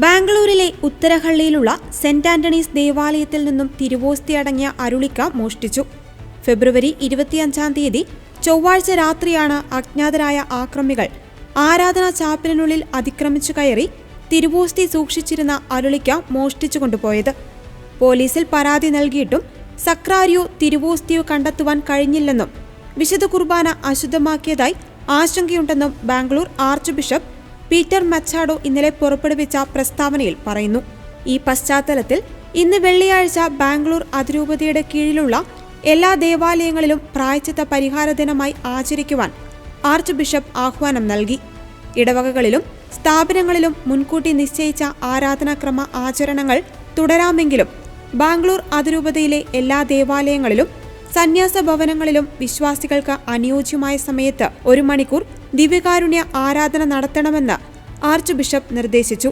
ബാംഗ്ലൂരിലെ ഉത്തരഹള്ളിയിലുള്ള saint Antony's ദേവാലയത്തിൽ നിന്നും തിരുവോസ്തിയടങ്ങിയ അരുളിക്ക മോഷ്ടിച്ചു. ഫെബ്രുവരി 25-ാം തീയതി ചൊവ്വാഴ്ച രാത്രിയാണ് അജ്ഞാതരായ ആക്രമികൾ ആരാധനാ ചാപ്പലിനുള്ളിൽ അതിക്രമിച്ചു കയറി തിരുവോസ്തി സൂക്ഷിച്ചിരുന്ന അരുളിക്ക മോഷ്ടിച്ചു കൊണ്ടുപോയത്. പോലീസിൽ പരാതി നൽകിയിട്ടും സക്രാരിയോ തിരുവോസ്തിയോ കണ്ടെത്തുവാൻ കഴിഞ്ഞില്ലെന്നും വിശുദ്ധ കുർബാന അശുദ്ധമാക്കിയതായി ആശങ്കയുണ്ടെന്നും ബാംഗ്ലൂർ ആർച്ച് ബിഷപ്പ് പീറ്റർ മച്ചാഡോ ഇന്നലെ പുറപ്പെടുവിച്ച പ്രസ്താവനയിൽ പറയുന്നു. ഈ പശ്ചാത്തലത്തിൽ ഇന്ന് വെള്ളിയാഴ്ച ബാംഗ്ലൂർ അതിരൂപതയുടെ കീഴിലുള്ള എല്ലാ ദേവാലയങ്ങളിലും പ്രായശ്ചിത്ത പരിഹാര ദിനമായി ആചരിക്കുവാൻ ആർച്ച് ബിഷപ്പ് ആഹ്വാനം നൽകി. ഇടവകകളിലും സ്ഥാപനങ്ങളിലും മുൻകൂട്ടി നിശ്ചയിച്ച ആരാധനാക്രമ ആചരണങ്ങൾ തുടരാമെങ്കിലും ബാംഗ്ലൂർ അതിരൂപതയിലെ എല്ലാ ദേവാലയങ്ങളിലും സന്യാസ ഭവനങ്ങളിലും വിശ്വാസികൾക്ക് അനുയോജ്യമായ സമയത്ത് 1 മണിക്കൂർ ദിവ്യകാരുണ്യ ആരാധന നടത്തണമെന്ന് ആർച്ച് ബിഷപ്പ് നിർദ്ദേശിച്ചു.